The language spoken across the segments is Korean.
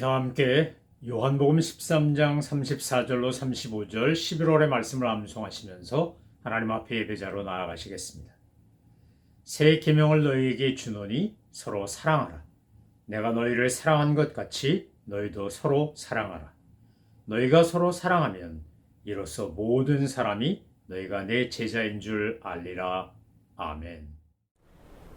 다 함께 요한복음 13장 34절로 35절 11월의 말씀을 암송하시면서 하나님 앞에 예배자로 나아가시겠습니다. 새 계명을 너희에게 주노니 서로 사랑하라. 내가 너희를 사랑한 것 같이 너희도 서로 사랑하라. 너희가 서로 사랑하면 이로써 모든 사람이 너희가 내 제자인 줄 알리라. 아멘.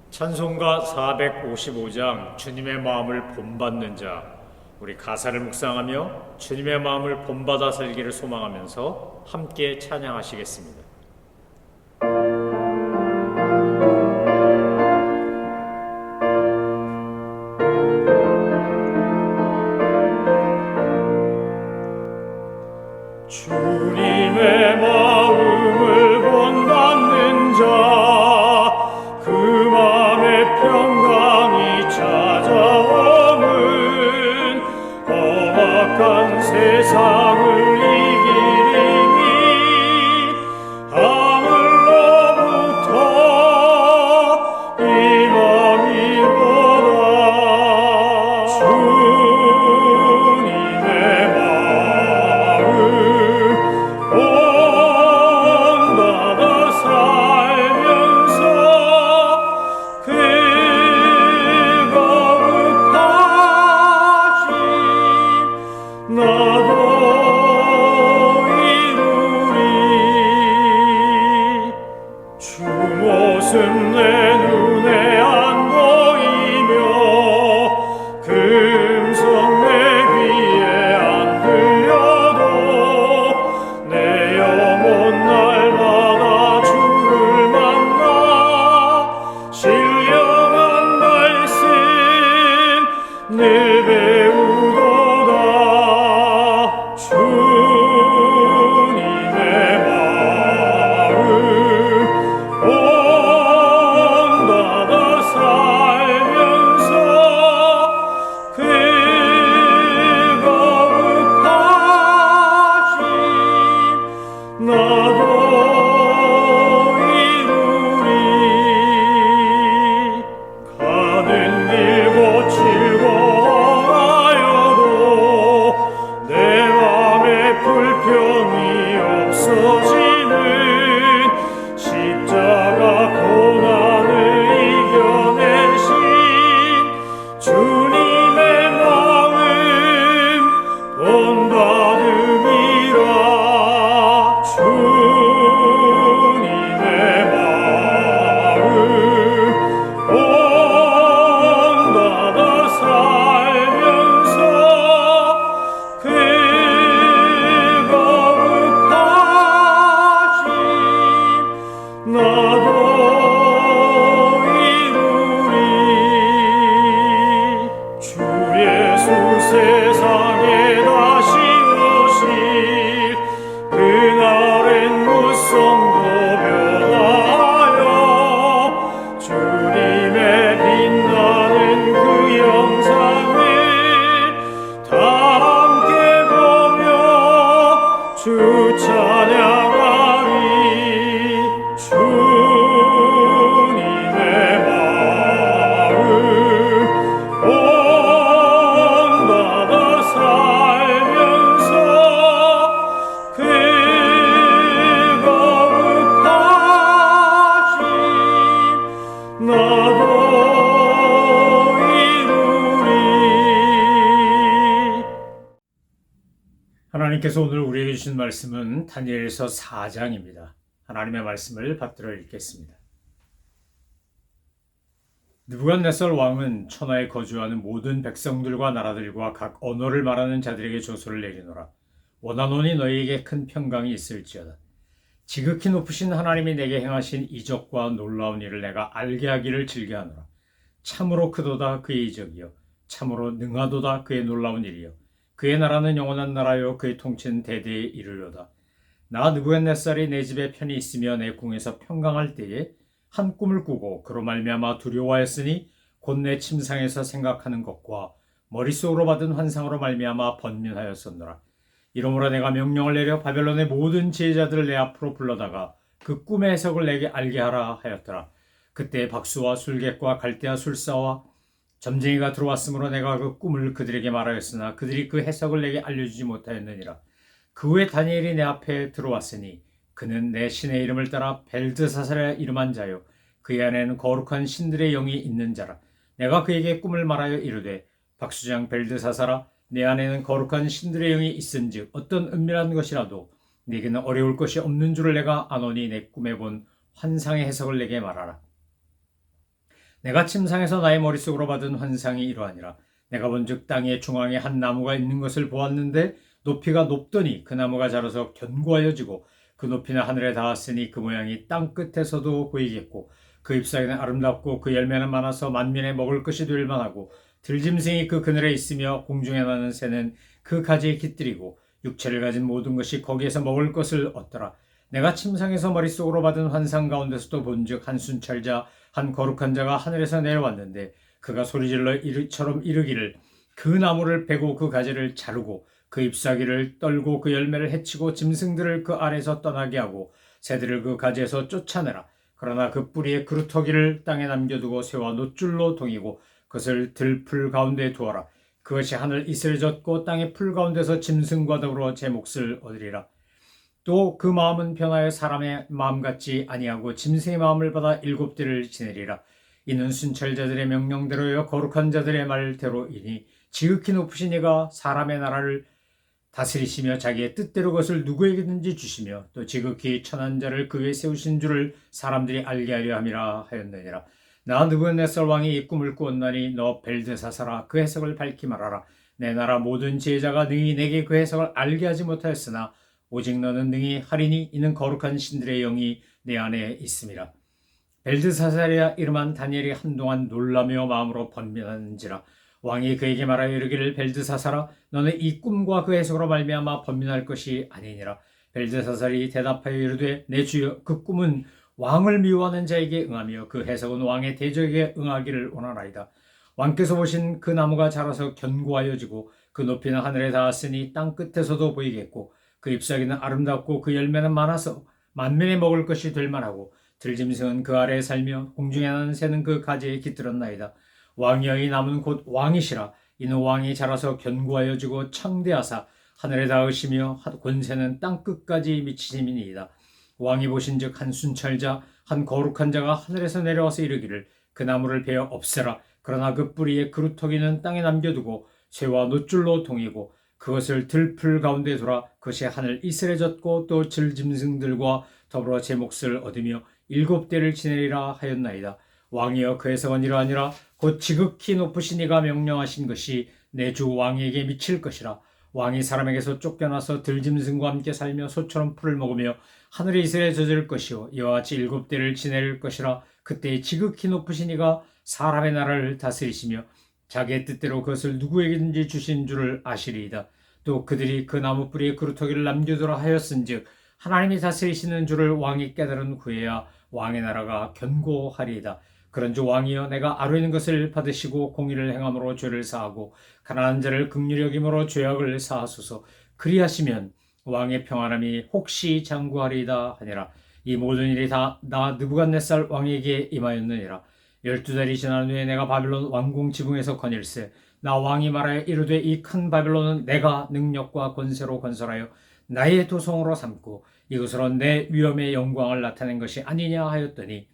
찬송가 455장 주님의 마음을 본받는 자, 우리 가사를 묵상하며 주님의 마음을 본받아 살기를 소망하면서 함께 찬양하시겠습니다. 주님의 마음을 본받는 자, 그 맘에 평강이 찾아오는 험악한 세상을 이기리니 하늘로부터 임함이로다. 주님의 마음 본받아 살면서 그 거룩하심 나도 이루리. 주 모습 내 눈에 안 보이며 그 음성 내 귀에 안 들려도 내 영혼 날마다 주를 만나 신령한 말씀 늘 배우도다. 주님의 마음 본받아 살면서 그 거룩하심 나도 이루리. 가는 길 거칠고 험하여도 내 맘에 불평이 없어지는 십자가 고난을 이겨내신 주님의 마음 본받음이라. 주님의 마음 본받아 살면서 그 거룩하심 나도 이루리. 주 예수 세상에 다시 오실 그날엔 무성도 변하여 주님의 빛나는 그 영상을 다 함께 보며 주 찬양하리. 주님의 마음 본받아 살면서 그 거룩하심 나도 이루리. 하나님께서 오늘 우리에게 주신 말씀은 다니엘서 4장입니다. 하나님의 말씀을 받들어 읽겠습니다. 느부갓네살 왕은 천하에 거주하는 모든 백성들과 나라들과 각 언어를 말하는 자들에게 조서를 내리노라. 원하노니 너희에게 큰 평강이 있을지어다. 지극히 높으신 하나님이 내게 행하신 이적과 놀라운 일을 내가 알게 하기를 즐겨하노라. 참으로 크도다 그의 이적이요 참으로 능하도다 그의 놀라운 일이요 그의 나라는 영원한 나라요 그의 통치는 대대에 이르려다. 나 느부갓네살이 내 집에 편히 있으며 내 궁에서 평강할 때에 한 꿈을 꾸고 그로 말미암아 두려워하였으니 곧 내 침상에서 생각하는 것과 머릿속으로 받은 환상으로 말미암아 번민하였었노라. 이러므로 내가 명령을 내려 바벨론의 모든 지혜자들을 내 앞으로 불러다가 그 꿈의 해석을 내게 알게 하라 하였더라. 그때 박수와 술객과 갈대아 술사와 점쟁이가 들어왔으므로 내가 그 꿈을 그들에게 말하였으나 그들이 그 해석을 내게 알려주지 못하였느니라. 그 후에 다니엘이 내 앞에 들어왔으니 그는 내 신의 이름을 따라 벨드사살이라 이름한 자요 그의 안에는 거룩한 신들의 영이 있는 자라. 내가 그에게 꿈을 말하여 이르되 박수장 벨드사살아, 내 안에는 거룩한 신들의 영이 있은즉 어떤 은밀한 것이라도 네게는 어려울 것이 없는 줄을 내가 아노니 내 꿈에 본 환상의 해석을 내게 말하라. 내가 침상에서 나의 머릿속으로 받은 환상이 이러하니라. 내가 본즉 땅의 중앙에 한 나무가 있는 것을 보았는데 높이가 높더니 그 나무가 자라서 견고하여지고 그 높이는 하늘에 닿았으니 그 모양이 땅 끝에서도 보이겠고 그 잎사귀는 아름답고 그 열매는 많아서 만민의 먹을 것이 될 만하고 들짐승이 그 그늘에 있으며 공중에 나는 새는 그 가지에 깃들이고 육체를 가진 모든 것이 거기에서 먹을 것을 얻더라. 내가 침상에서 머릿속으로 받은 환상 가운데서도 본즉 한 순찰자 한 거룩한 자가 하늘에서 내려왔는데 그가 소리질러 이처럼 이르기를 그 나무를 베고 그 가지를 자르고 그 잎사귀를 떨고 그 열매를 해치고 짐승들을 그 아래에서 떠나게 하고 새들을 그 가지에서 쫓아내라. 그러나 그 뿌리의 그루터기를 땅에 남겨두고 새와 노줄로 동이고 그것을 들풀 가운데에 두어라. 그것이 하늘 이슬에 젖고 땅의 풀 가운데서 짐승과 더불어 제 몫을 얻으리라. 또 그 마음은 변하여 사람의 마음 같지 아니하고 짐승의 마음을 받아 7대를 지내리라. 이는 순찰자들의 명령대로요 거룩한 자들의 말대로이니 지극히 높으신 이가 사람의 나라를 다스리시며 자기의 뜻대로 그것을 누구에게든지 주시며 또 지극히 천한 자를 그 위에 세우신 줄을 사람들이 알게 하려 함이라 하였느니라. 나 느부갓네살 왕이 이 꿈을 꾸었나니 너 벨드사살아 그 해석을 밝히 말하라. 내 나라 모든 지혜자가 능히 내게 그 해석을 알게 하지 못하였으나 오직 너는 능히 하리니 이는 거룩한 신들의 영이 내 안에 있음이라. 벨드사살이라 이름한 다니엘이 한동안 놀라며 마음으로 번민하는지라. 왕이 그에게 말하여 이르기를 벨드사살아, 너는 이 꿈과 그 해석으로 말미암아 번민할 것이 아니니라. 벨드사살이 대답하여 이르되 내 주여, 그 꿈은 왕을 미워하는 자에게 응하며 그 해석은 왕의 대적에게 응하기를 원하나이다. 왕께서 보신 그 나무가 자라서 견고하여지고 그 높이는 하늘에 닿았으니 땅 끝에서도 보이겠고 그 잎사귀는 아름답고 그 열매는 많아서 만민의 먹을 것이 될 만하고 들짐승은 그 아래에 살며 공중에 나는 새는 그 가지에 깃들었나이다. 왕이여 이 나무는 곧 왕이시라. 이는 왕이 자라서 견고하여지고 창대하사 하늘에 닿으시며 권세는 땅 끝까지 미치심이니이다. 왕이 보신즉 한 순찰자 한 거룩한 자가 하늘에서 내려와서 이르기를 그 나무를 베어 없애라. 그러나 그 뿌리의 그루터기는 땅에 남겨두고 쇠와 노줄로 동이고 그것을 들풀 가운데 두라. 그것이 하늘 이슬에 젖고 또 들짐승들과 더불어 제 몫을 얻으며 7대를 지내리라 하였나이다. 왕이여 그 해석은 이러하니라. 곧 지극히 높으신 이가 명령하신 것이 내 주 왕에게 미칠 것이라. 왕이 사람에게서 쫓겨나서 들짐승과 함께 살며 소처럼 풀을 먹으며 하늘의 이슬에 젖을 것이요 이와 같이 7대를 지낼 것이라. 그때 지극히 높으신 이가 사람의 나라를 다스리시며 자기의 뜻대로 그것을 누구에게든지 주신 줄을 아시리이다. 또 그들이 그 나무 뿌리에 그루터기를 남겨두라 하였은즉 하나님이 다스리시는 줄을 왕이 깨달은 후에야 왕의 나라가 견고하리이다. 그런즉 왕이여 내가 아뢰는 것을 받으시고 공의를 행함으로 죄를 사하고 가난한 자를 긍휼히 여김으로 죄악을 사하소서. 그리하시면 왕의 평안함이 혹시 장구하리이다 하니라. 이 모든 일이 다 나 느부갓네살 왕에게 임하였느니라. 12달이 지난 후에 내가 바빌론 왕궁 지붕에서 거닐세 나 왕이 말하여 이르되 이 큰 바빌론은 내가 능력과 권세로 건설하여 나의 도성으로 삼고 이것으로 내 위엄의 영광을 나타낸 것이 아니냐 하였더니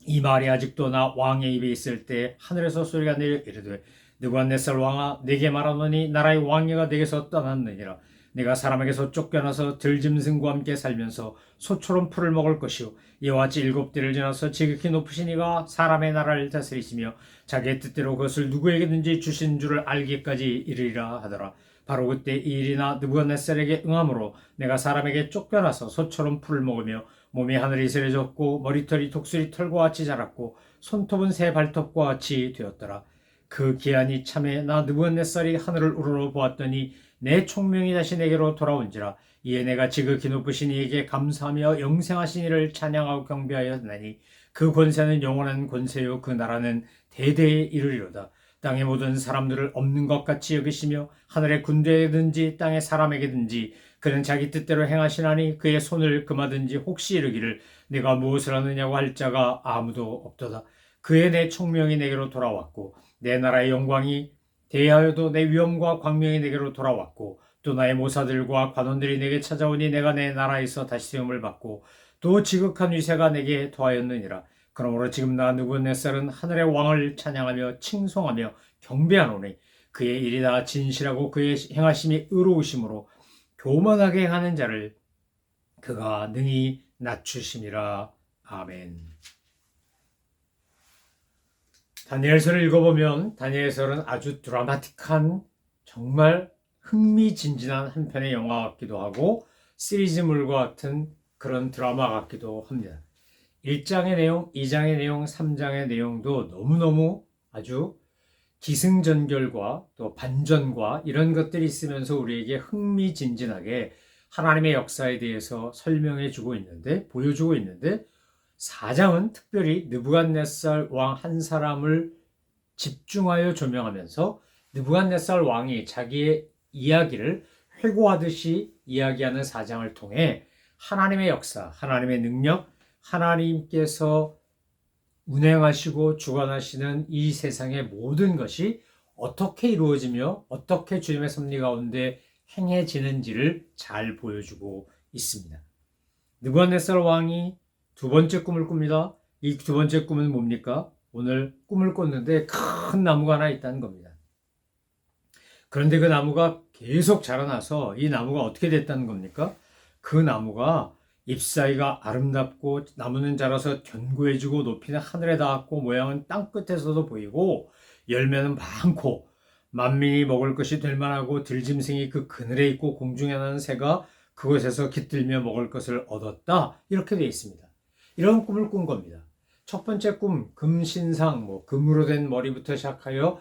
이 말이 아직도 나 왕의 입에 있을 때 하늘에서 소리가 내려 이르되 느부갓네살 왕아 내게 말하노니 나라의 왕위가 내게서 떠났느니라. 내가 사람에게서 쫓겨나서 들짐승과 함께 살면서 소처럼 풀을 먹을 것이요 이와 같이 7대를 지나서 지극히 높으신 이가 사람의 나라를 다스리시며 자기의 뜻대로 그것을 누구에게든지 주신 줄을 알기까지 이르리라 하더라. 바로 그때 이 일이 나 느부갓네살에게 응함으로 내가 사람에게 쫓겨나서 소처럼 풀을 먹으며 몸이 하늘이 이슬해졌고 머리털이 독수리 털과 같이 자랐고 손톱은 새 발톱과 같이 되었더라. 그 기한이 참에 나 느부갓네살이 하늘을 우러러 보았더니 내 총명이 다시 내게로 돌아온지라. 이에 내가 지극히 높으신 이에게 감사하며 영생하신 이를 찬양하고 경배하였나니 그 권세는 영원한 권세요 그 나라는 대대에 이르리로다. 땅의 모든 사람들을 없는 것 같이 여기시며 하늘의 군대에든지 땅의 사람에게든지 그는 자기 뜻대로 행하시나니 그의 손을 금하든지 혹시 이르기를 내가 무엇을 하느냐고 할 자가 아무도 없도다. 그의 내 총명이 내게로 돌아왔고 내 나라의 영광이 대하여도 내 위엄과 광명이 내게로 돌아왔고 또 나의 모사들과 관원들이 내게 찾아오니 내가 내 나라에서 다시 세움을 받고 또 지극한 위세가 내게 더하였느니라. 그러므로 지금 나 느부갓네살은 하늘의 왕을 찬양하며 칭송하며 경배하노니 그의 일이 다 진실하고 그의 행하심이 의로우심으로 교만하게 행하는 자를 그가 능히 낮추심이라. 아멘. 다니엘서를 읽어보면 다니엘서는 아주 드라마틱한 정말 흥미진진한 한 편의 영화 같기도 하고 시리즈물과 같은 그런 드라마 같기도 합니다. 1장의 내용, 2장의 내용, 3장의 내용도 너무너무 아주 기승전결과 또 반전과 이런 것들이 있으면서 우리에게 흥미진진하게 하나님의 역사에 대해서 설명해 주고 있는데, 보여주고 있는데 4장은 특별히 느부갓네살 왕 한 사람을 집중하여 조명하면서 느부갓네살 왕이 자기의 이야기를 회고하듯이 이야기하는 4장을 통해 하나님의 역사, 하나님의 능력, 하나님께서 운행하시고 주관하시는 이 세상의 모든 것이 어떻게 이루어지며 어떻게 주님의 섭리 가운데 행해지는지를 잘 보여주고 있습니다. 느부갓네살 왕이 두 번째 꿈을 꿉니다. 이 두 번째 꿈은 뭡니까? 오늘 꿈을 꿨는데 큰 나무가 하나 있다는 겁니다. 그런데 그 나무가 계속 자라나서 이 나무가 어떻게 됐다는 겁니까? 그 나무가 잎사귀가 아름답고 나무는 자라서 견고해지고 높이는 하늘에 닿았고 모양은 땅 끝에서도 보이고 열매는 많고 만민이 먹을 것이 될 만하고 들짐승이 그 그늘에 있고 공중에 나는 새가 그곳에서 깃들며 먹을 것을 얻었다. 이렇게 되어 있습니다. 이런 꿈을 꾼 겁니다. 첫 번째 꿈, 금신상, 금으로 된 머리부터 시작하여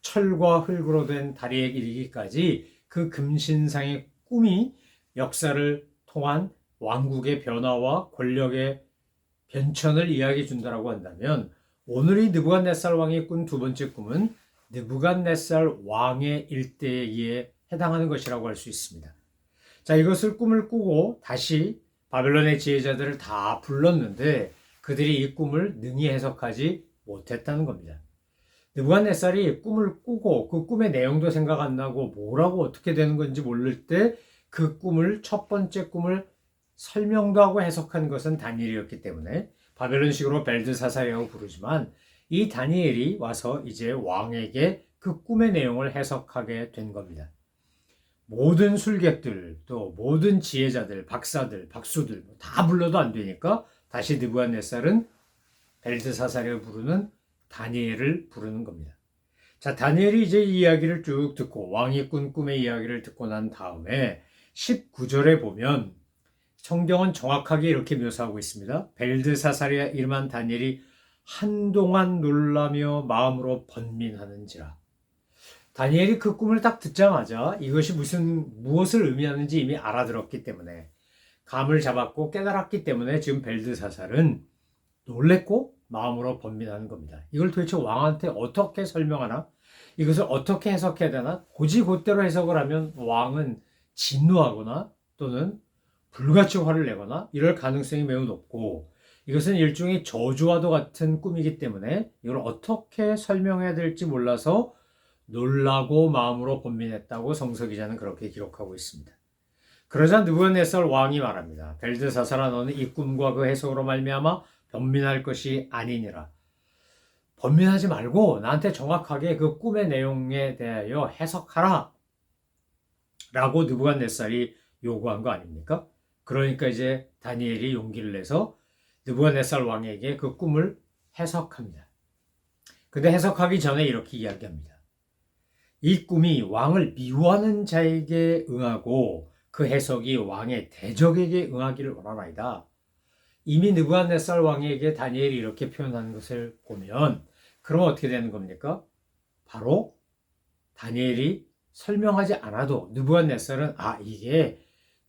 철과 흙으로 된 다리에 이르기까지 그 금신상의 꿈이 역사를 통한 왕국의 변화와 권력의 변천을 이야기해 준다고 한다면 오늘 이 느부갓네살 왕이 꾼 두 번째 꿈은 느부갓네살 왕의 일대기에 해당하는 것이라고 할 수 있습니다. 자, 이것을 꿈을 꾸고 다시 바벨론의 지혜자들을 다 불렀는데 그들이 이 꿈을 능히 해석하지 못했다는 겁니다. 느부갓네살이 꿈을 꾸고 그 꿈의 내용도 생각 안 나고 뭐라고 어떻게 되는 건지 모를 때 그 꿈을 첫 번째 꿈을 설명도 하고 해석한 것은 다니엘이었기 때문에 바벨론식으로 벨드사살이라고 부르지만 이 다니엘이 와서 이제 왕에게 그 꿈의 내용을 해석하게 된 겁니다. 모든 술객들 또 모든 지혜자들, 박사들, 박수들 다 불러도 안 되니까 다시 느부갓네살은 벨드사살이라고 부르는 다니엘을 부르는 겁니다. 자, 다니엘이 이제 이 이야기를 쭉 듣고 왕이 꾼 꿈의 이야기를 듣고 난 다음에 19절에 보면 성경은 정확하게 이렇게 묘사하고 있습니다. 벨드사살이라 이름한 다니엘이 한동안 놀라며 마음으로 번민하는지라. 다니엘이 그 꿈을 딱 듣자마자 이것이 무엇을 의미하는지 이미 알아들었기 때문에 감을 잡았고 깨달았기 때문에 지금 벨드사살은 놀랬고 마음으로 번민하는 겁니다. 이걸 도대체 왕한테 어떻게 설명하나? 이것을 어떻게 해석해야 되나? 곧이곧대로 해석을 하면 왕은 진노하거나 또는 불같이 화를 내거나 이럴 가능성이 매우 높고 이것은 일종의 저주와도 같은 꿈이기 때문에 이걸 어떻게 설명해야 될지 몰라서 놀라고 마음으로 번민했다고 성서기자는 그렇게 기록하고 있습니다. 그러자 느부갓네살 왕이 말합니다. 벨드사살아 너는 이 꿈과 그 해석으로 말미암아 번민할 것이 아니니라. 번민하지 말고 나한테 정확하게 그 꿈의 내용에 대하여 해석하라 라고 느부갓네살이 요구한 거 아닙니까? 그러니까 이제 다니엘이 용기를 내서 느부갓네살 왕에게 그 꿈을 해석합니다. 근데 해석하기 전에 이렇게 이야기합니다. 이 꿈이 왕을 미워하는 자에게 응하고 그 해석이 왕의 대적에게 응하기를 원하나이다. 이미 느부갓네살 왕에게 다니엘이 이렇게 표현하는 것을 보면 그럼 어떻게 되는 겁니까? 바로 다니엘이 설명하지 않아도 느부갓네살은 이게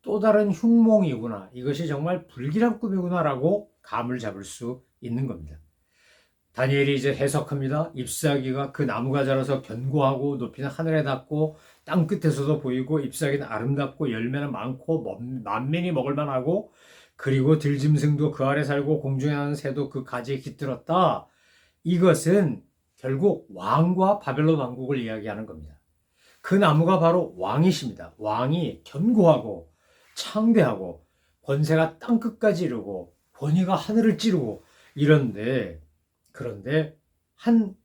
또 다른 흉몽이구나. 이것이 정말 불길한 꿈이구나 라고 감을 잡을 수 있는 겁니다. 다니엘이 이제 해석합니다. 잎사귀가 그 나무가 자라서 견고하고 높이는 하늘에 닿고 땅 끝에서도 보이고 잎사귀는 아름답고 열매는 많고 만민이 먹을 만하고 그리고 들짐승도 그 아래 살고 공중에 나는 새도 그 가지에 깃들었다. 이것은 결국 왕과 바벨론 왕국을 이야기하는 겁니다. 그 나무가 바로 왕이십니다. 왕이 견고하고 창대하고 권세가 땅끝까지 이르고 권위가 하늘을 찌르고 그런데 한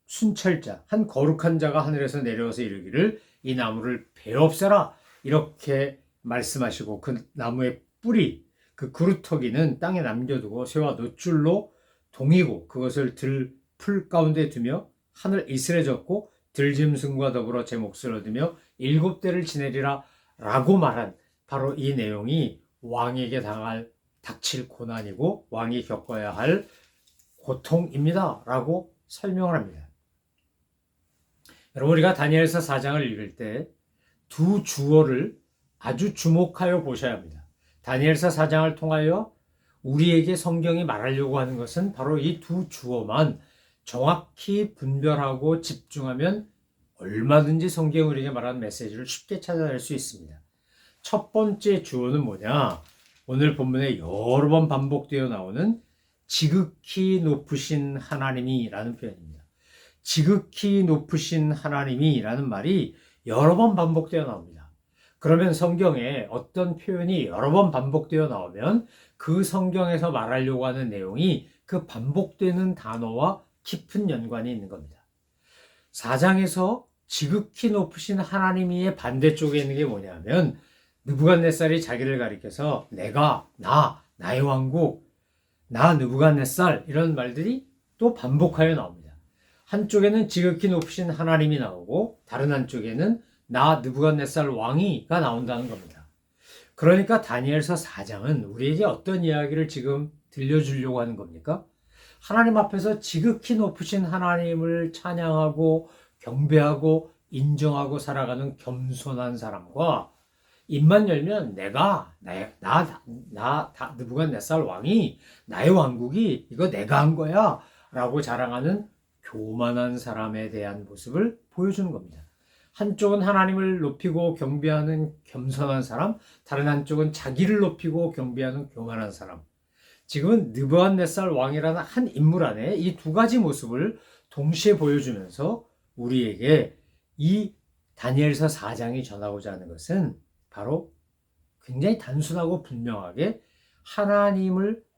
순찰자, 한 거룩한 자가 하늘에서 내려와서 이르기를 이 나무를 베없애라 이렇게 말씀하시고 그 나무의 뿌리, 그 그루터기는 땅에 남겨두고 새와 놋줄로 동이고 그것을 들풀 가운데 두며 하늘 이슬에 젓고 들짐승과 더불어 제 몫을 얻으며 7대를 지내리라 라고 말한 바로 이 내용이 왕에게 닥칠 고난이고 왕이 겪어야 할 고통입니다 라고 설명을 합니다. 여러분, 우리가 다니엘서 4장을 읽을 때 두 주어를 아주 주목하여 보셔야 합니다. 다니엘서 4장을 통하여 우리에게 성경이 말하려고 하는 것은 바로 이 두 주어만 정확히 분별하고 집중하면 얼마든지 성경이 우리에게 말하는 메시지를 쉽게 찾아낼 수 있습니다. 첫 번째 주어는 뭐냐? 오늘 본문에 여러 번 반복되어 나오는 지극히 높으신 하나님이 라는 표현입니다. 지극히 높으신 하나님이 라는 말이 여러 번 반복되어 나옵니다. 그러면 성경에 어떤 표현이 여러 번 반복되어 나오면 그 성경에서 말하려고 하는 내용이 그 반복되는 단어와 깊은 연관이 있는 겁니다. 4장에서 지극히 높으신 하나님의 반대쪽에 있는 게 뭐냐면 느부갓네살이 자기를 가리켜서 내가, 나의 왕국, 나 느부갓네살 이런 말들이 또 반복하여 나옵니다. 한쪽에는 지극히 높으신 하나님이 나오고 다른 한쪽에는 나 느부갓네살 왕이가 나온다는 겁니다. 그러니까 다니엘서 4장은 우리에게 어떤 이야기를 지금 들려주려고 하는 겁니까? 하나님 앞에서 지극히 높으신 하나님을 찬양하고 경배하고 인정하고 살아가는 겸손한 사람과 입만 열면 느부갓네살 왕이 나의 왕국이 이거 내가 한 거야 라고 자랑하는 교만한 사람에 대한 모습을 보여주는 겁니다. 한쪽은 하나님을 높이고 경배하는 겸손한 사람, 다른 한쪽은 자기를 높이고 경배하는 교만한 사람. 지금은 느부갓네살 왕이라는 한 인물 안에 이 두 가지 모습을 동시에 보여주면서 우리에게 이 다니엘서 4장이 전하고자 하는 것은 바로 굉장히 단순하고 분명하게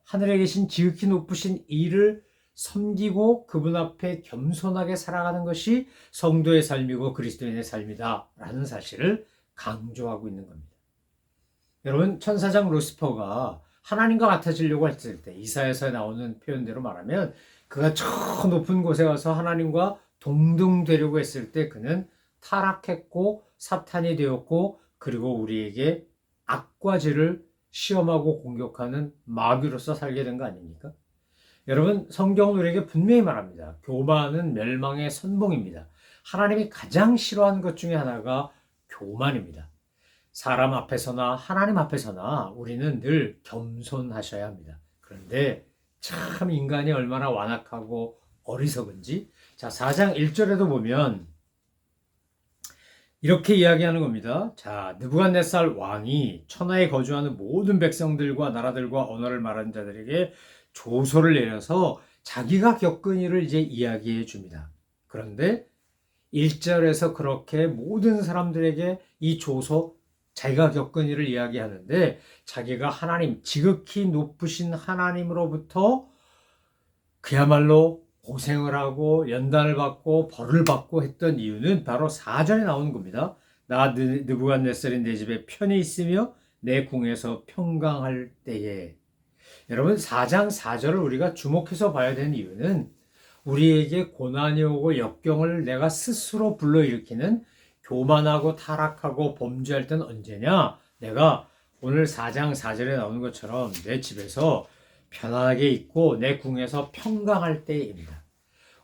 하늘에 계신 지극히 높으신 이를 섬기고 그분 앞에 겸손하게 살아가는 것이 성도의 삶이고 그리스도인의 삶이다 라는 사실을 강조하고 있는 겁니다. 여러분, 천사장 루시퍼가 하나님과 같아지려고 했을 때 이사야서에 나오는 표현대로 말하면 그가 저 높은 곳에 가서 하나님과 동등되려고 했을 때 그는 타락했고 사탄이 되었고 그리고 우리에게 악과 죄를 시험하고 공격하는 마귀로서 살게 된 거 아닙니까? 여러분, 성경은 우리에게 분명히 말합니다. 교만은 멸망의 선봉입니다. 하나님이 가장 싫어하는 것 중에 하나가 교만입니다. 사람 앞에서나 하나님 앞에서나 우리는 늘 겸손하셔야 합니다. 그런데 참 인간이 얼마나 완악하고 어리석은지 4장 1절에도 보면 이렇게 이야기하는 겁니다. 느부갓네살 왕이 천하에 거주하는 모든 백성들과 나라들과 언어를 말하는 자들에게 조소를 내려서 자기가 겪은 일을 이제 이야기해 줍니다. 그런데 1절에서 그렇게 모든 사람들에게 이 조소, 자기가 겪은 일을 이야기하는데 자기가 하나님, 지극히 높으신 하나님으로부터 그야말로 고생을 하고 연단을 받고 벌을 받고 했던 이유는 바로 4절에 나오는 겁니다. 나 느부갓네살이 내 집에 편히 있으며 내 궁에서 평강할 때에. 여러분, 4장 4절을 우리가 주목해서 봐야 되는 이유는 우리에게 고난이 오고 역경을 내가 스스로 불러일으키는 교만하고 타락하고 범죄할 때는 언제냐? 내가 오늘 4장 4절에 나오는 것처럼 내 집에서 편안하게 있고 내 궁에서 평강할 때입니다.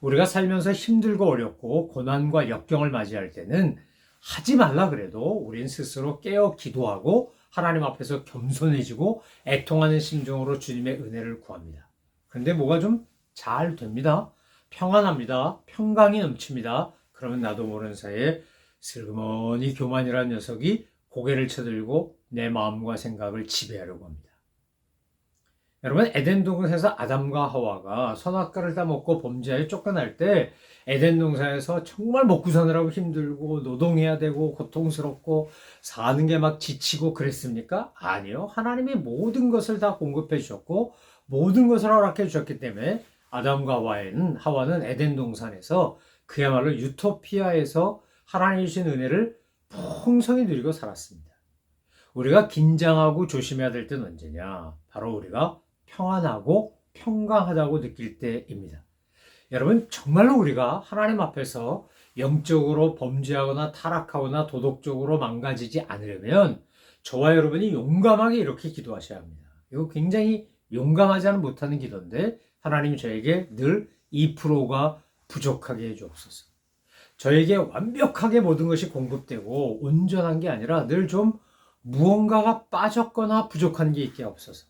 우리가 살면서 힘들고 어렵고 고난과 역경을 맞이할 때는 하지 말라 그래도 우린 스스로 깨어 기도하고 하나님 앞에서 겸손해지고 애통하는 심정으로 주님의 은혜를 구합니다. 그런데 뭐가 좀 잘 됩니다. 평안합니다. 평강이 넘칩니다. 그러면 나도 모르는 사이에 슬그머니 교만이라는 녀석이 고개를 쳐들고 내 마음과 생각을 지배하려고 합니다. 여러분, 에덴 동산에서 아담과 하와가 선악과를 따먹고 범죄하여 쫓겨날 때 에덴 동산에서 정말 먹고 사느라고 힘들고 노동해야 되고 고통스럽고 사는 게 막 지치고 그랬습니까? 아니요. 하나님이 모든 것을 다 공급해 주셨고 모든 것을 허락해 주셨기 때문에 아담과 하와는 에덴 동산에서 그야말로 유토피아에서 하나님이 주신 은혜를 풍성히 누리고 살았습니다. 우리가 긴장하고 조심해야 될 때는 언제냐? 바로 우리가 평안하고 평강하다고 느낄 때입니다. 여러분, 정말로 우리가 하나님 앞에서 영적으로 범죄하거나 타락하거나 도덕적으로 망가지지 않으려면 저와 여러분이 용감하게 이렇게 기도하셔야 합니다. 이거 굉장히 용감하지 않으면 못하는 기도인데 하나님이 저에게 늘 2%가 부족하게 해주옵소서. 저에게 완벽하게 모든 것이 공급되고 온전한 게 아니라 늘 좀 무언가가 빠졌거나 부족한 게 있게 없어서.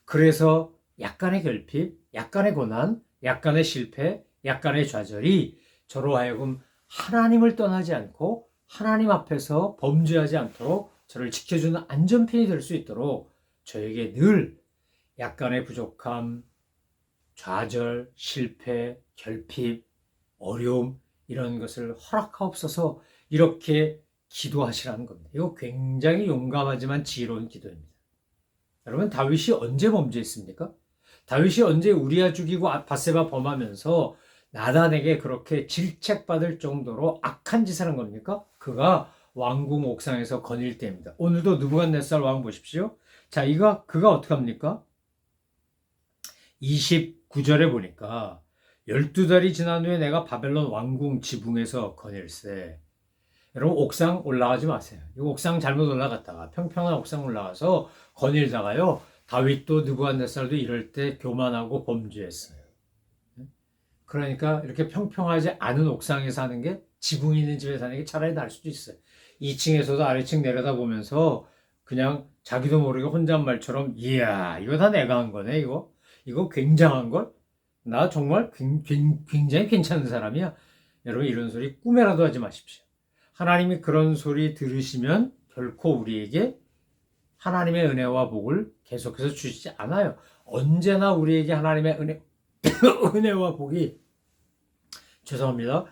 그래서 약간의 결핍, 약간의 고난, 약간의 실패, 약간의 좌절이 저로 하여금 하나님을 떠나지 않고 하나님 앞에서 범죄하지 않도록 저를 지켜주는 안전핀이 될 수 있도록 저에게 늘 약간의 부족함, 좌절, 실패, 결핍, 어려움 이런 것을 허락하옵소서 이렇게 기도하시라는 겁니다. 이거 굉장히 용감하지만 지혜로운 기도입니다. 여러분, 다윗이 언제 범죄했습니까? 다윗이 언제 우리아 죽이고 밧세바 범하면서 나단에게 그렇게 질책받을 정도로 악한 짓을 한 겁니까? 그가 왕궁 옥상에서 거닐 때입니다. 오늘도 느부갓네살 왕 보십시오. 자, 그가 어떻게 합니까? 29절에 보니까 12달이 지난 후에 내가 바벨론 왕궁 지붕에서 거닐세. 여러분, 옥상 올라가지 마세요. 이 옥상 잘못 올라갔다가 평평한 옥상 올라가서 거닐다가요. 다윗도 느부갓네살도 이럴 때 교만하고 범죄했어요. 그러니까 이렇게 평평하지 않은 옥상에 사는 게 지붕이 있는 집에 사는 게 차라리 나을 수도 있어요. 2층에서도 아래층 내려다보면서 그냥 자기도 모르게 혼잣말처럼 이야 이거 다 내가 한 거네 이거 굉장한 걸? 나 정말 굉장히 괜찮은 사람이야. 여러분 이런 소리 꿈에라도 하지 마십시오. 하나님이 그런 소리 들으시면 결코 우리에게 하나님의 은혜와 복을 계속해서 주시지 않아요. 언제나 우리에게 하나님의 은혜와 복이 죄송합니다.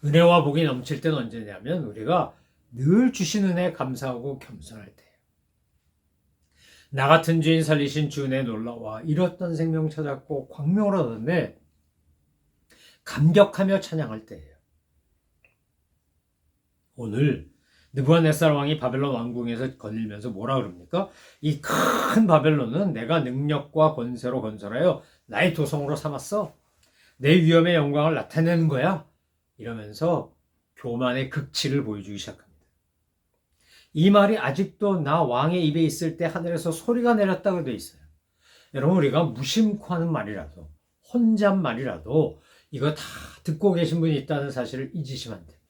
은혜와 복이 넘칠 때는 언제냐면 우리가 늘 주신 은혜에 감사하고 겸손할 때예요. 나 같은 죄인 살리신 주 은혜 놀라와 잃었던 생명 찾았고 광명을 얻었네 감격하며 찬양할 때예요. 오늘 느부갓네살 왕이 바벨론 왕궁에서 거닐면서 뭐라 그럽니까? 이 큰 바벨론은 내가 능력과 권세로 건설하여 나의 도성으로 삼았어. 내 위엄의 영광을 나타내는 거야. 이러면서 교만의 극치를 보여주기 시작합니다. 이 말이 아직도 나 왕의 입에 있을 때 하늘에서 소리가 내렸다고 되어 있어요. 여러분 우리가 무심코 하는 말이라도 혼잣말이라도 이거 다 듣고 계신 분이 있다는 사실을 잊으시면 안 됩니다.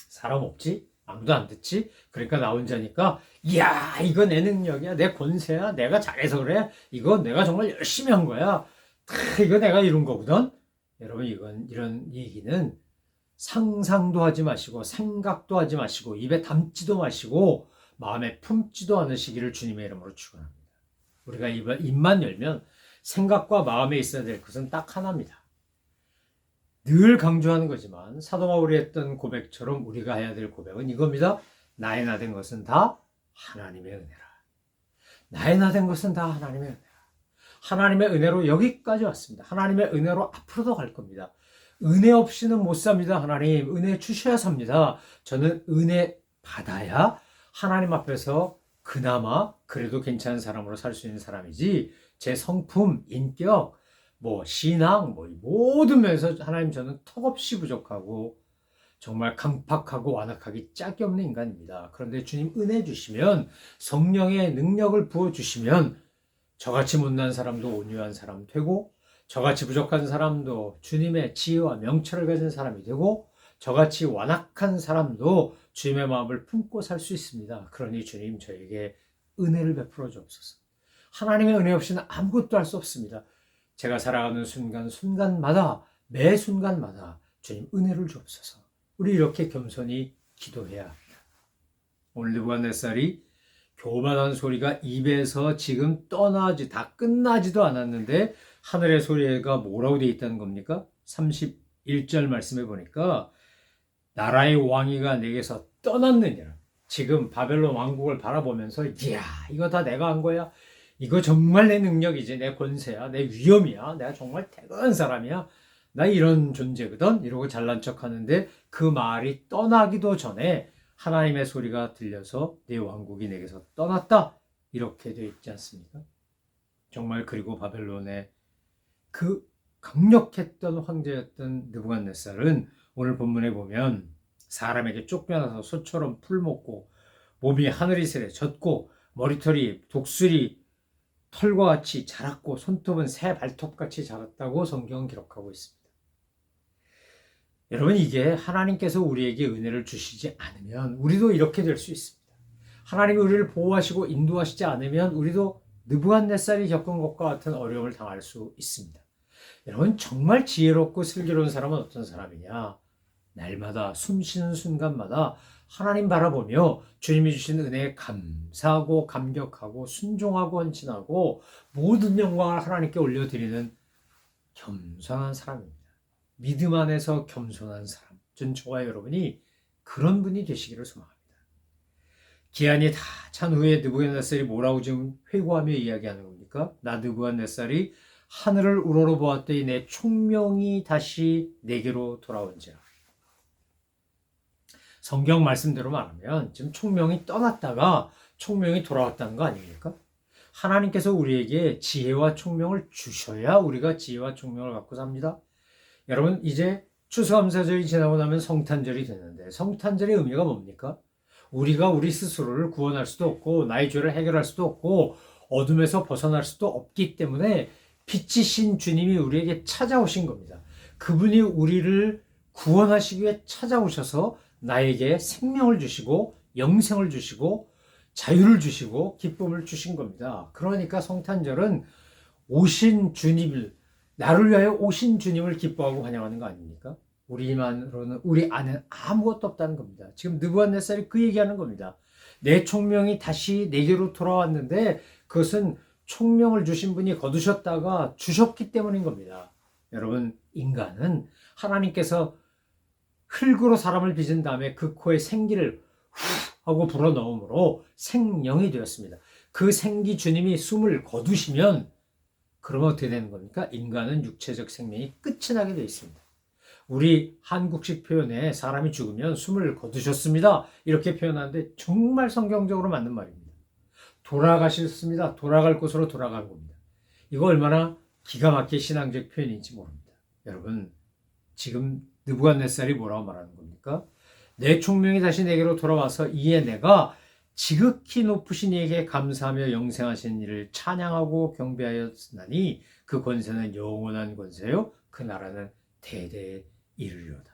사람 없지? 아무도 안 듣지? 그러니까 나 혼자니까 이야 이거 내 능력이야 내 권세야 내가 잘해서 그래 이거 내가 정말 열심히 한 거야 이거 내가 이룬 거거든. 여러분 이런 얘기는 상상도 하지 마시고 생각도 하지 마시고 입에 담지도 마시고 마음에 품지도 않으시기를 주님의 이름으로 축원합니다. 우리가 입만 열면 생각과 마음에 있어야 될 것은 딱 하나입니다. 늘 강조하는 거지만 사도 바울이 했던 고백처럼 우리가 해야 될 고백은 이겁니다. 나의 나 된 것은 다 하나님의 은혜라. 나의 나 된 것은 다 하나님의 은혜라. 하나님의 은혜로 여기까지 왔습니다. 하나님의 은혜로 앞으로도 갈 겁니다. 은혜 없이는 못 삽니다. 하나님 은혜 주셔야 삽니다. 저는 은혜 받아야 하나님 앞에서 그나마 그래도 괜찮은 사람으로 살 수 있는 사람이지 제 성품, 인격, 신앙, 모든 면에서 하나님 저는 턱없이 부족하고 정말 강팍하고 완악하기 짝이 없는 인간입니다. 그런데 주님 은혜 주시면 성령의 능력을 부어주시면 저같이 못난 사람도 온유한 사람 되고 저같이 부족한 사람도 주님의 지혜와 명철을 가진 사람이 되고 저같이 완악한 사람도 주님의 마음을 품고 살 수 있습니다. 그러니 주님 저에게 은혜를 베풀어 주옵소서. 하나님의 은혜 없이는 아무것도 할 수 없습니다. 제가 살아가는 순간마다 매 순간마다 주님 은혜를 주옵소서. 우리 이렇게 겸손히 기도해야 합니다. 오늘 느부갓네살이 교만한 소리가 입에서 지금 다 끝나지도 않았는데 하늘의 소리가 뭐라고 되어 있다는 겁니까? 31절 말씀해 보니까 나라의 왕위가 내게서 떠났느니라. 지금 바벨론 왕국을 바라보면서 이야 이거 다 내가 한 거야. 이거 정말 내 능력이지. 내 권세야. 내 위엄이야. 내가 정말 대단한 사람이야. 나 이런 존재거든. 이러고 잘난 척하는데 그 말이 떠나기도 전에 하나님의 소리가 들려서 내 왕국이 내게서 떠났다. 이렇게 되어 있지 않습니까? 정말 그리고 바벨론의 그 강력했던 황제였던 느부갓네살은 오늘 본문에 보면 사람에게 쫓겨나서 소처럼 풀먹고 몸이 하늘이슬에 젖고 머리털이 독수리 털과 같이 자랐고 손톱은 새 발톱같이 자랐다고 성경은 기록하고 있습니다. 여러분 이게 하나님께서 우리에게 은혜를 주시지 않으면 우리도 이렇게 될 수 있습니다. 하나님이 우리를 보호하시고 인도하시지 않으면 우리도 느부갓네살이 겪은 것과 같은 어려움을 당할 수 있습니다. 여러분 정말 지혜롭고 슬기로운 사람은 어떤 사람이냐? 날마다 숨쉬는 순간마다 하나님 바라보며 주님이 주신 은혜에 감사하고 감격하고 순종하고 헌신하고 모든 영광을 하나님께 올려드리는 겸손한 사람입니다. 믿음 안에서 겸손한 사람. 전 저와 여러분이 그런 분이 되시기를 소망합니다. 기한이 다 찬 후에 느부갓네살이 뭐라고 지금 회고하며 이야기하는 겁니까? 나 느부갓네살이 하늘을 우러러 보았더니 내 총명이 다시 내게로 돌아온지라. 성경 말씀대로 말하면 지금 총명이 떠났다가 총명이 돌아왔다는 거 아닙니까? 하나님께서 우리에게 지혜와 총명을 주셔야 우리가 지혜와 총명을 갖고 삽니다. 여러분 이제 추수감사절이 지나고 나면 성탄절이 되는데 성탄절의 의미가 뭡니까? 우리가 우리 스스로를 구원할 수도 없고 나의 죄를 해결할 수도 없고 어둠에서 벗어날 수도 없기 때문에 빛이신 주님이 우리에게 찾아오신 겁니다. 그분이 우리를 구원하시기 위해 찾아오셔서 나에게 생명을 주시고 영생을 주시고 자유를 주시고 기쁨을 주신 겁니다. 그러니까 성탄절은 오신 주님을 나를 위하여 오신 주님을 기뻐하고 환영하는 거 아닙니까? 우리만으로는 우리 안에 아무것도 없다는 겁니다. 지금 느부갓네살이 그 얘기하는 겁니다. 내 총명이 다시 내게로 돌아왔는데 그것은 총명을 주신 분이 거두셨다가 주셨기 때문인 겁니다. 여러분 인간은 하나님께서 흙으로 사람을 빚은 다음에 그 코에 생기를 후 하고 불어넣음으로 생명이 되었습니다. 그 생기 주님이 숨을 거두시면 그러면 어떻게 되는 겁니까? 인간은 육체적 생명이 끝이 나게 되어 있습니다. 우리 한국식 표현에 사람이 죽으면 숨을 거두셨습니다. 이렇게 표현하는데 정말 성경적으로 맞는 말입니다. 돌아가셨습니다. 돌아갈 곳으로 돌아간 겁니다. 이거 얼마나 기가 막힌 신앙적 표현인지 모릅니다. 여러분 지금 느부갓네살이 뭐라고 말하는 겁니까? 내 총명이 다시 내게로 돌아와서 이에 내가 지극히 높으신 이에게 감사하며 영생하신 이를 찬양하고 경배하였으나니 그 권세는 영원한 권세요 그 나라는 대대에 이르리로다.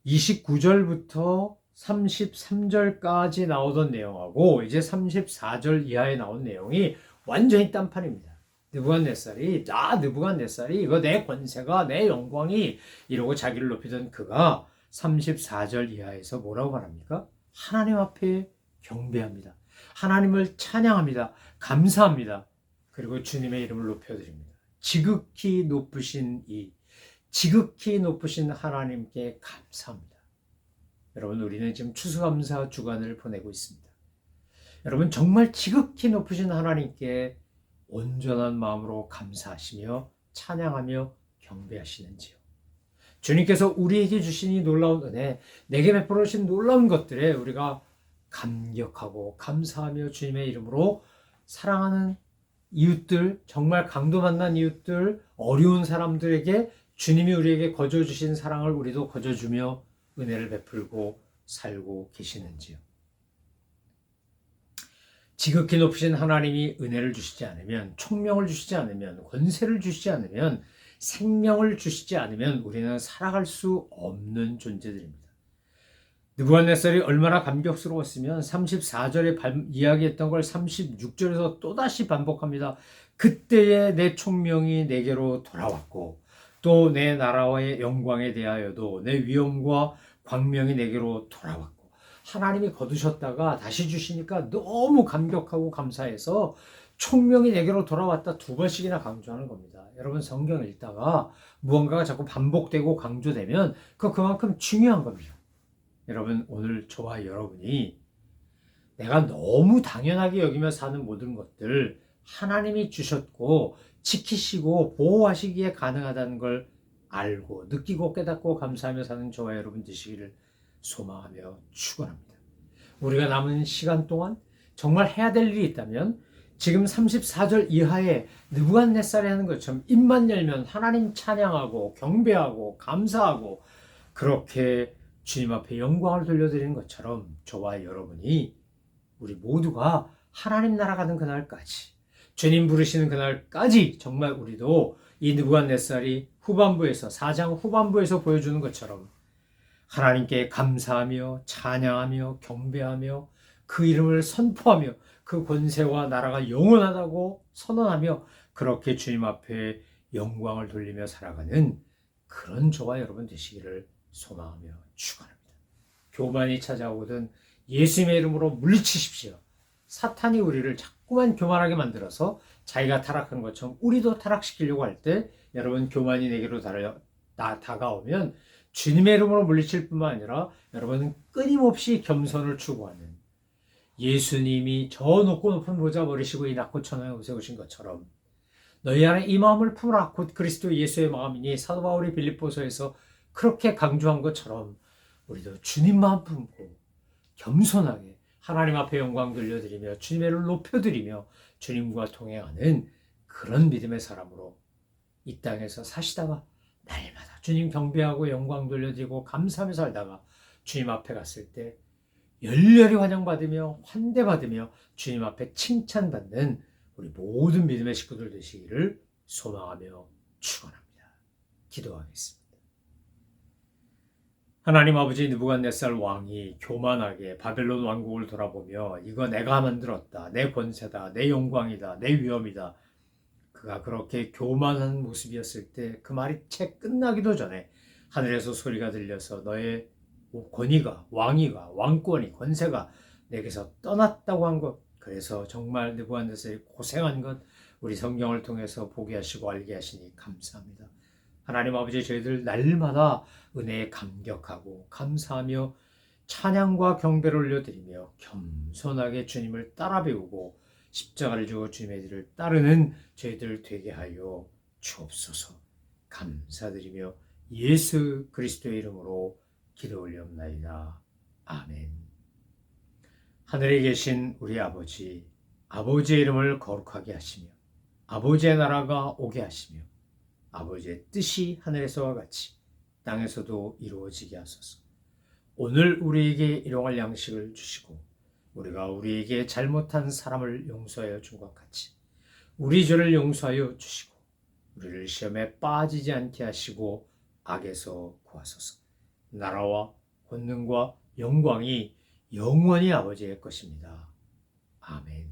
29절부터 33절까지 나오던 내용하고 이제 34절 이하에 나온 내용이 완전히 딴판입니다. 느부갓네살이 이거 내 권세가 내 영광이 이러고 자기를 높이던 그가 34절 이하에서 뭐라고 말합니까? 하나님 앞에 경배합니다. 하나님을 찬양합니다. 감사합니다. 그리고 주님의 이름을 높여드립니다. 지극히 높으신 하나님께 감사합니다. 여러분 우리는 지금 추수감사 주간을 보내고 있습니다. 여러분 정말 지극히 높으신 하나님께 온전한 마음으로 감사하시며 찬양하며 경배하시는지요. 주님께서 우리에게 주신 이 놀라운 은혜, 내게 베풀어 주신 놀라운 것들에 우리가 감격하고 감사하며 주님의 이름으로 사랑하는 이웃들, 정말 강도 만난 이웃들, 어려운 사람들에게 주님이 우리에게 거저 주신 사랑을 우리도 거저 주며 은혜를 베풀고 살고 계시는지요. 지극히 높으신 하나님이 은혜를 주시지 않으면, 총명을 주시지 않으면, 권세를 주시지 않으면, 생명을 주시지 않으면 우리는 살아갈 수 없는 존재들입니다. 느부갓네살이 얼마나 감격스러웠으면 34절에 이야기했던 걸 36절에서 또다시 반복합니다. 그때에 내 총명이 내게로 돌아왔고 또 내 나라와의 영광에 대하여도 내 위엄과 광명이 내게로 돌아왔고 하나님이 거두셨다가 다시 주시니까 너무 감격하고 감사해서 총명이 내게로 돌아왔다 2번씩이나 강조하는 겁니다. 여러분 성경 읽다가 무언가가 자꾸 반복되고 강조되면 그만큼 중요한 겁니다. 여러분 오늘 저와 여러분이 내가 너무 당연하게 여기며 사는 모든 것들 하나님이 주셨고 지키시고 보호하시기에 가능하다는 걸 알고 느끼고 깨닫고 감사하며 사는 저와 여러분 되시기를 소망하며 축원합니다. 우리가 남은 시간 동안 정말 해야 될 일이 있다면 지금 34절 이하에 느부갓네살이 하는 것처럼 입만 열면 하나님 찬양하고 경배하고 감사하고 그렇게 주님 앞에 영광을 돌려드리는 것처럼 저와 여러분이 우리 모두가 하나님 나라 가는 그날까지 주님 부르시는 그날까지 정말 우리도 이 느부갓네살이 후반부에서 4장 후반부에서 보여주는 것처럼 하나님께 감사하며 찬양하며 경배하며 그 이름을 선포하며 그 권세와 나라가 영원하다고 선언하며 그렇게 주님 앞에 영광을 돌리며 살아가는 그런 저와 여러분 되시기를 소망하며 축원합니다. 교만이 찾아오든 예수님의 이름으로 물리치십시오. 사탄이 우리를 자꾸만 교만하게 만들어서 자기가 타락한 것처럼 우리도 타락시키려고 할 때 여러분 교만이 내게로 다가오면 주님의 이름으로 물리칠 뿐만 아니라 여러분은 끊임없이 겸손을 추구하는 예수님이 저 높고 높은 보좌 버리시고 이 낮고 천하에 오세우신 것처럼 너희 안에 이 마음을 품으라 곧 그리스도 예수의 마음이니 사도 바울이 빌립보서에서 그렇게 강조한 것처럼 우리도 주님 마음 품고 겸손하게 하나님 앞에 영광 돌려드리며 주님의 이름을 높여드리며 주님과 동행하는 그런 믿음의 사람으로 이 땅에서 사시다가 날마다 주님 경배하고 영광 돌려드리고 감사하며 살다가 주님 앞에 갔을 때 열렬히 환영받으며 환대받으며 주님 앞에 칭찬받는 우리 모든 믿음의 식구들 되시기를 소망하며 축원합니다. 기도하겠습니다. 하나님 아버지 느부갓네살 왕이 교만하게 바벨론 왕국을 돌아보며 이거 내가 만들었다. 내 권세다. 내 영광이다. 내 위엄이다. 그가 그렇게 교만한 모습이었을 때 그 말이 채 끝나기도 전에 하늘에서 소리가 들려서 너의 권위가 왕위가 왕권이 권세가 내게서 떠났다고 한 것 그래서 정말 느부갓네살이 고생한 것 우리 성경을 통해서 보게 하시고 알게 하시니 감사합니다. 하나님 아버지 저희들 날마다 은혜에 감격하고 감사하며 찬양과 경배를 올려드리며 겸손하게 주님을 따라 배우고 십자가를 지고 주님의 길을 따르는 저희들 되게 하여 주옵소서. 감사드리며 예수 그리스도의 이름으로 기도 올려옵나이다. 아멘. 하늘에 계신 우리 아버지, 아버지의 이름을 거룩하게 하시며 아버지의 나라가 오게 하시며 아버지의 뜻이 하늘에서와 같이 땅에서도 이루어지게 하소서. 오늘 우리에게 일용할 양식을 주시고 우리가 우리에게 잘못한 사람을 용서하여 준 것 같이 우리 죄를 용서하여 주시고 우리를 시험에 빠지지 않게 하시고 악에서 구하소서. 나라와 권능과 영광이 영원히 아버지의 것입니다. 아멘.